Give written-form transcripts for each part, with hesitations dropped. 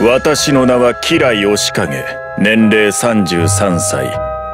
私の名は吉良義景、年齢33歳。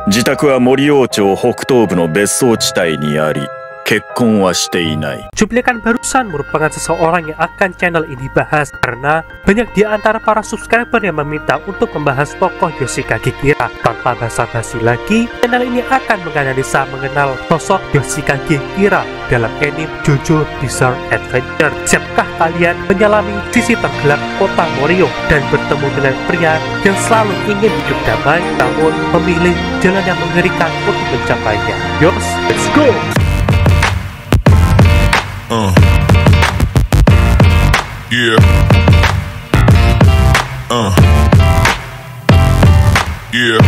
自宅は森王町北東部の別荘地帯にあり、結婚はしていない。Cuplikan barusan merupakan seseorang yang akan channel ini bahas karena banyak di antara para subscriber yang meminta untuk membahas tokoh Yoshikage Kira. Tanpa basa-basi lagi, channel ini akan menganalisa mengenal sosok Yoshikage Kira dalam anime JoJo Bizarre Adventure. Siapkah kalian menyelami sisi tergelap kota Morio dan bertemu dengan pria yang selalu ingin hidup damai namun memilih jalan yang mengerikan untuk mencapainya? Yos, let's go! Yeah. Yeah.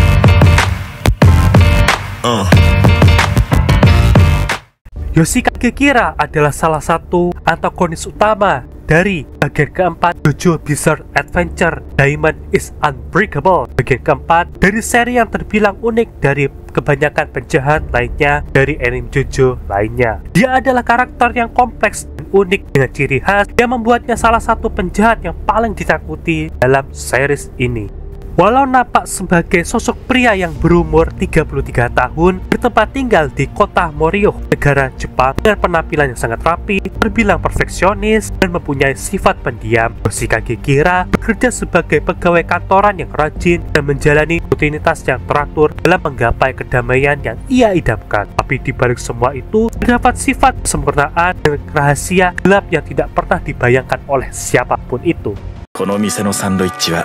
Yoshikage Kira adalah salah satu antagonis utama dari bagian keempat JoJo Bizarre Adventure Diamond is Unbreakable. Bagian keempat dari seri yang terbilang unik dari kebanyakan penjahat lainnya dari anime JoJo lainnya. Dia adalah karakter yang kompleks dan unik dengan ciri khas yang membuatnya salah satu penjahat yang paling ditakuti dalam series ini. Walau nampak sebagai sosok pria yang berumur 33 tahun, bertempat tinggal di kota Morio, negara Jepang, dengan penampilan yang sangat rapi, terbilang perfeksionis, dan mempunyai sifat pendiam, Yoshikage Kira bekerja sebagai pegawai kantoran yang rajin dan menjalani rutinitas yang teratur dalam menggapai kedamaian yang ia idamkan. Tapi di balik semua itu, terdapat sifat kesempurnaan dan rahasia gelap yang tidak pernah dibayangkan oleh siapapun itu. この店のサンドイッチは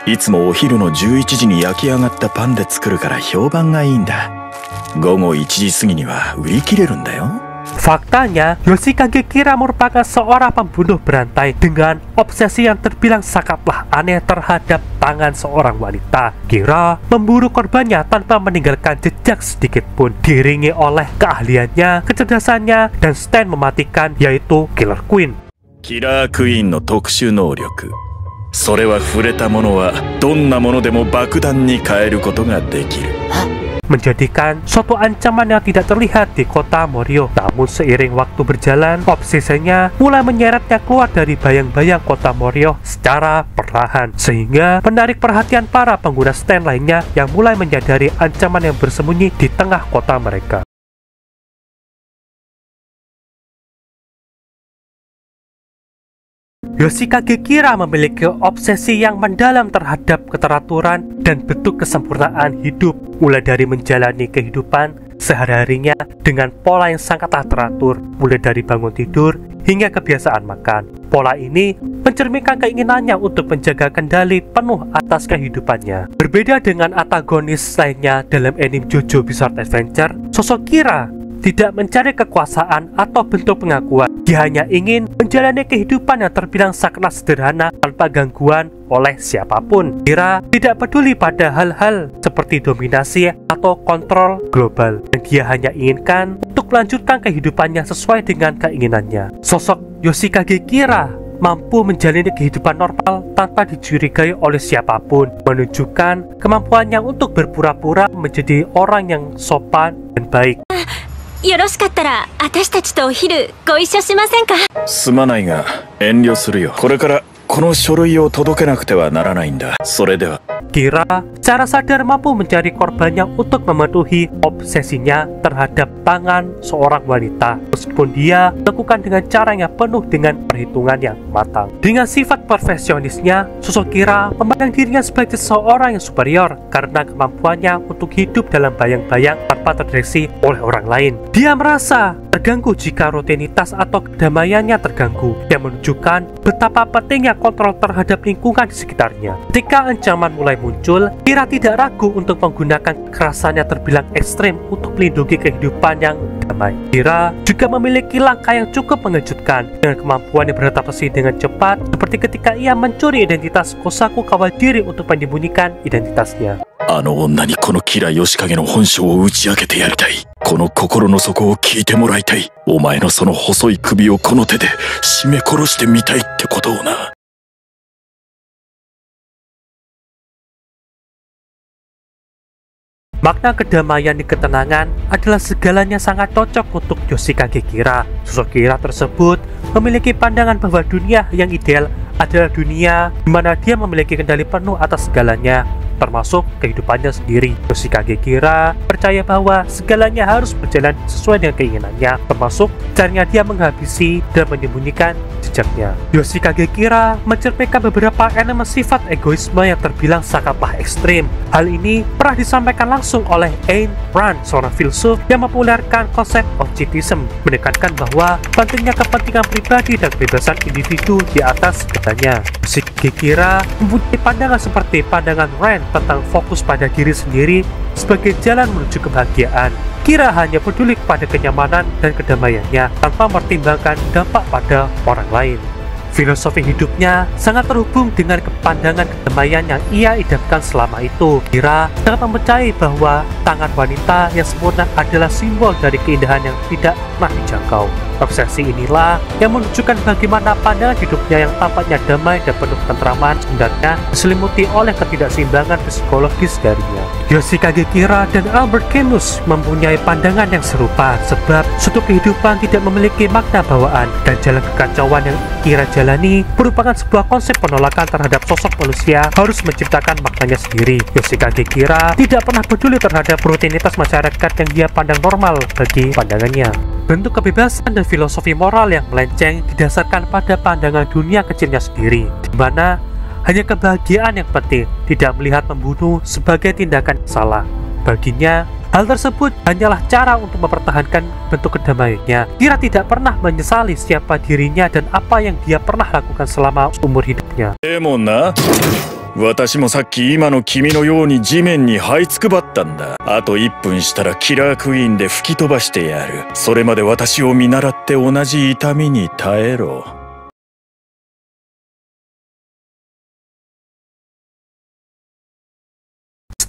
いつもお昼の11時に焼き上がったパンで作るから評判がいいんだ。午後1時過ぎには売り切れるんだよ。 Faktanya, Yoshikage Kira merupakan seorang pembunuh berantai dengan obsesi yang terbilang sangatlah aneh terhadap tangan seorang wanita. Kira memburu korbannya tanpa meninggalkan jejak sedikit pun, diiringi oleh keahliannya, kecerdasannya, dan stand mematikan, yaitu Killer Queen. キラークイーンの特殊能力。それは触れたものはどんなものでも爆弾に変えることができる。 menjadikan suatu ancaman yang tidak terlihat di kota Morio. Namun seiring waktu berjalan, obsesinya mulai menyeretnya keluar dari bayang-bayang kota Morio secara perlahan, sehingga menarik perhatian para pengguna stand lainnya yang mulai menyadari ancaman yang bersembunyi di tengah kota mereka. Yoshikage Kira memiliki obsesi yang mendalam terhadap keteraturan dan bentuk kesempurnaan hidup, mulai dari menjalani kehidupan sehari-harinya dengan pola yang sangatlah teratur, mulai dari bangun tidur hingga kebiasaan makan. Pola ini mencerminkan keinginannya untuk menjaga kendali penuh atas kehidupannya. Berbeda dengan antagonis lainnya dalam anime JoJo Bizarre Adventure, sosok Kira tidak mencari kekuasaan atau bentuk pengakuan. Dia hanya ingin menjalani kehidupan yang terbilang sangatlah sederhana tanpa gangguan oleh siapapun. Kira tidak peduli pada hal-hal seperti dominasi atau kontrol global, dan dia hanya inginkan untuk melanjutkan kehidupannya sesuai dengan keinginannya. Sosok Yoshikage Kira mampu menjalani kehidupan normal tanpa dicurigai oleh siapapun, menunjukkan kemampuannya untuk berpura-pura menjadi orang yang sopan dan baik. よろしかったら私たちとお昼ご一緒しませんか？すまないが遠慮するよ。これからこの書類を届けなくてはならないんだ。それでは。 Kira secara sadar mampu mencari korbannya untuk memenuhi obsesinya terhadap tangan seorang wanita, meskipun dia lakukan dengan cara yang penuh dengan perhitungan yang matang. Dengan sifat perfeksionisnya, sosok Kira memandang dirinya sebagai seorang yang superior karena kemampuannya untuk hidup dalam bayang-bayang tanpa terdeteksi oleh orang lain. Dia merasa terganggu jika rutinitas atau kedamaiannya terganggu, yang menunjukkan betapa pentingnya kontrol terhadap lingkungan di sekitarnya. Ketika ancaman mulai muncul, Kira tidak ragu untuk menggunakan kekerasan yang terbilang ekstrim untuk melindungi kehidupan yang damai. Kira juga memiliki langkah yang cukup mengejutkan dengan kemampuan yang beradaptasi dengan cepat, seperti ketika ia mencuri identitas Kosaku Kawajiri untuk menyembunyikan identitasnya. あの女にこのキラヨシカゲの本性を打ち明けてやりたい。この心の底を聞いてもらいたい。お前のその細い首をこの手で絞め殺してみたいってことをな。Makna kedamaian di ketenangan adalah segalanya sangat cocok untuk Yoshikage Kira. Sosok Kira tersebut memiliki pandangan bahwa dunia yang ideal adalah dunia di mana dia memiliki kendali penuh atas segalanya, termasuk kehidupannya sendiri. Yoshikage Kira percaya bahwa segalanya harus berjalan sesuai dengan keinginannya, termasuk caranya dia menghabisi dan menyembunyikan jejaknya. Yoshikage Kira mencerminkan beberapa elemen sifat egoisme yang terbilang sangatlah ekstrim. Hal ini pernah disampaikan langsung oleh Ayn Rand, seorang filsuf yang mempopulerkan konsep objektivisme, menekankan bahwa pentingnya kepentingan pribadi dan kebebasan individu di atas segalanya. Yoshikage Kira mempunyai pandangan seperti pandangan Rand tentang fokus pada diri sendiri sebagai jalan menuju kebahagiaan. Kira hanya peduli pada kenyamanan dan kedamaiannya tanpa mempertimbangkan dampak pada orang lain. Filosofi hidupnya sangat terhubung dengan pandangan kedamaian yang ia idamkan selama itu. Kira sangat mempercayai bahwa tangan wanita yang sempurna adalah simbol dari keindahan yang tidak pernah dijangkau. Obsesi inilah yang menunjukkan bagaimana pandangan hidupnya yang tampaknya damai dan penuh ketentraman sebenarnya diselimuti oleh ketidakseimbangan psikologis darinya. Yoshikage Kira dan Albert Camus mempunyai pandangan yang serupa, sebab suatu kehidupan tidak memiliki makna bawaan, dan jalan kekacauan yang Kira jalani merupakan sebuah konsep penolakan terhadap sosok manusia harus menciptakan maknanya sendiri. Yoshikage Kira tidak pernah peduli terhadap rutinitas masyarakat yang dia pandang normal bagi pandangannya. Bentuk kebebasan dan filosofi moral yang melenceng didasarkan pada pandangan dunia kecilnya sendiri, di mana hanya kebahagiaan yang penting, tidak melihat membunuh sebagai tindakan salah. Baginya, hal tersebut hanyalah cara untuk mempertahankan bentuk kedamaiannya. Kira tidak pernah menyesali siapa dirinya dan apa yang dia pernah lakukan selama umur hidupnya. 私もさっき今の君のように地面に這いつくばったんだ。あと1分したらキラークイーンで吹き飛ばしてやる。それまで私を見習って同じ痛みに耐えろ。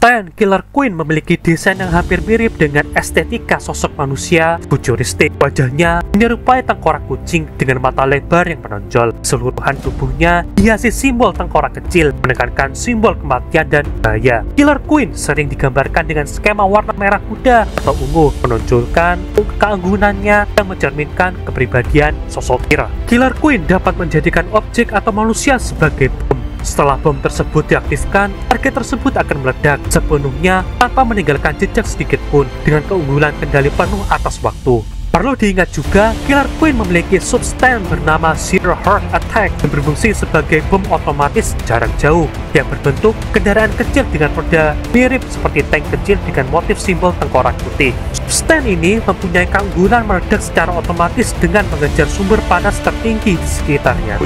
Stan Killer Queen memiliki desain yang hampir mirip dengan estetika sosok manusia futuristik. Wajahnya menyerupai tengkorak kucing dengan mata lebar yang menonjol. Seluruhan tubuhnya dihiasi simbol tengkorak kecil, menekankan simbol kematian dan bahaya. Killer Queen sering digambarkan dengan skema warna merah muda atau ungu, menonjolkan keanggunannya yang mencerminkan kepribadian sosok Kira. Killer Queen dapat menjadikan objek atau manusia sebagai bom. Setelah bom tersebut diaktifkan, target tersebut akan meledak sepenuhnya tanpa meninggalkan jejak sedikit pun, dengan keunggulan kendali penuh atas waktu. Perlu diingat juga, Killer Queen memiliki substan bernama Zero Heart Attack yang berfungsi sebagai bom otomatis jarak jauh yang berbentuk kendaraan kecil dengan roda mirip seperti tank kecil dengan motif simbol tengkorak putih. Substan ini mempunyai keunggulan meledak secara otomatis dengan mengejar sumber panas tertinggi di sekitarnya.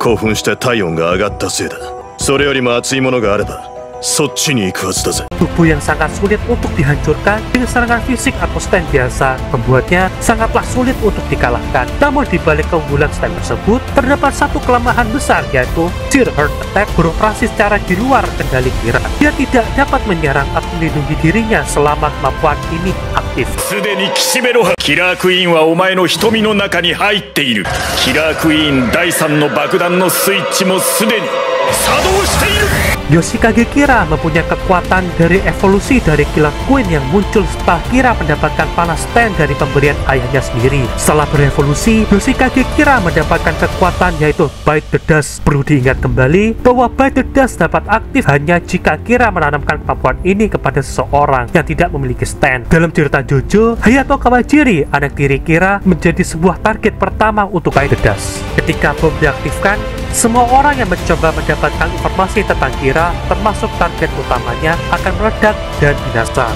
興奮して体温が上がったせいだ。それよりも熱いものがあればそっちに行くはずだぜ。 Tubuh yang sangat sulit untuk dihancurkan dengan serangan fisik atau stand biasa membuatnya sangatlah sulit untuk dikalahkan. Namun di balik keunggulan stand tersebut terdapat satu kelemahan besar, yaitu Zero Heart Attack beroperasi secara di luar kendali Kira. Dia tidak dapat menyerang atau melindungi dirinya selama kemampuan ini aktif. すでに岸辺露伴キラークイーンはお前の瞳の中に入っている。キラークイーン第3の爆弾のスイッチもすでに作動している。 Yoshikage Kira mempunyai kekuatan dari evolusi dari Killer Queen yang muncul setelah Kira mendapatkan panah stand dari pemberian ayahnya sendiri. Setelah berevolusi, Yoshikage Kira mendapatkan kekuatan yaitu Bite the Dust. Perlu diingat kembali bahwa Bite the Dust dapat aktif hanya jika Kira menanamkan kemampuan ini kepada seseorang yang tidak memiliki stand. Dalam cerita JoJo, Hayato Kawajiri, anak tiri Kira, menjadi sebuah target pertama untuk Bite the Dust. Ketika bom diaktifkan, semua orang yang mencoba mendapatkan informasi tentang Kira, termasuk target utamanya, akan meledak dan binasa.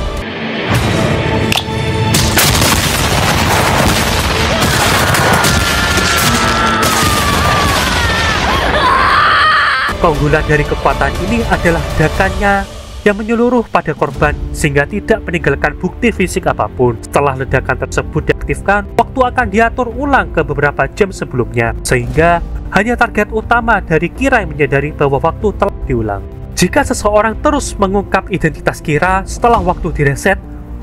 Keunggulan dari kekuatan ini adalah ledakannya yang menyeluruh pada korban sehingga tidak meninggalkan bukti fisik apapun. Setelah ledakan tersebut diaktifkan, waktu akan diatur ulang ke beberapa jam sebelumnya, sehingga hanya target utama dari Kira yang menyadari bahwa waktu telah diulang. Jika seseorang terus mengungkap identitas Kira setelah waktu direset,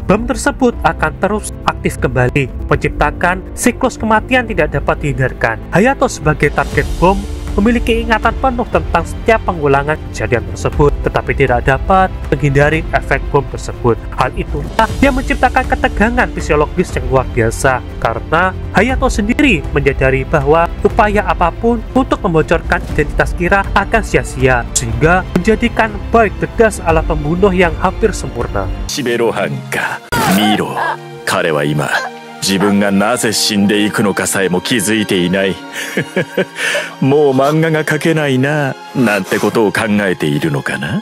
bom tersebut akan terus aktif kembali, menciptakan siklus kematian tidak dapat dihindarkan. Hayato sebagai target bom memiliki ingatan penuh tentang setiap pengulangan kejadian tersebut, tetapi tidak dapat menghindari efek bom tersebut. Hal itulah yang menciptakan ketegangan fisiologis yang luar biasa, karena Hayato sendiri menyadari bahwa upaya apapun untuk membocorkan identitas Kira akan sia-sia, sehingga menjadikan Baik tegas ala pembunuh yang hampir sempurna. シベロハンか。見ろ、彼は今自分がなぜ死んでいくのかさえも気づいていない。もう漫画が描けないな、なんてことを考えているのかな。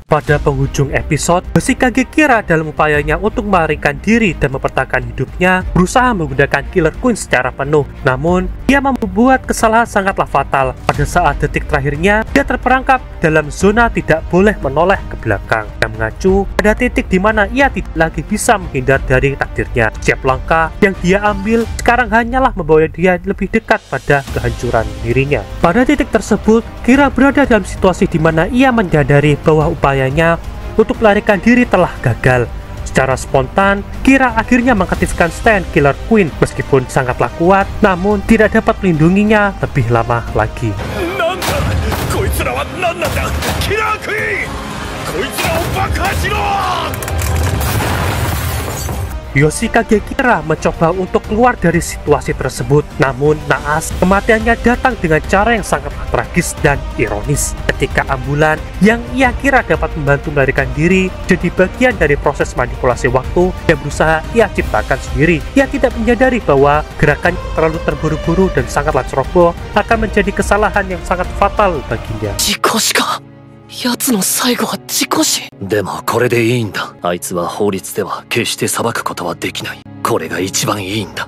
Pada penghujung episode, Yoshikage Kira dalam upayanya untuk melarikan diri dan mempertahankan hidupnya berusaha menggunakan Killer Queen secara penuh. Namun, ia membuat kesalahan sangatlah fatal. Pada saat detik terakhirnya, dia terperangkap dalam zona tidak boleh menoleh ke belakang yang mengacu pada titik di mana ia tidak lagi bisa menghindar dari takdirnya. Setiap langkah yang dia ambil sekarang hanyalah membawa dia lebih dekat pada kehancuran dirinya. Pada titik tersebut, Kira berada dalam situasi di mana ia menyadari bahwa upayanya untuk melarikan diri telah gagal. Secara spontan, Kira akhirnya mengaktifkan stand Killer Queen. Meskipun sangatlah kuat, namun tidak dapat melindunginya lebih lama lagi. Yoshikage Kira mencoba untuk keluar dari situasi tersebut, namun naas kematiannya datang dengan cara yang sangat tragis dan ironis. Ketika ambulan yang ia kira dapat membantu melarikan diri jadi bagian dari proses manipulasi waktu yang berusaha ia ciptakan sendiri, ia tidak menyadari bahwa gerakan terlalu terburu-buru dan sangatlah ceroboh akan menjadi kesalahan yang sangat fatal baginya. 奴の最後は事故死。でもこれでいいんだ。あいつは法律では決して裁くことはできない。これが一番いいんだ。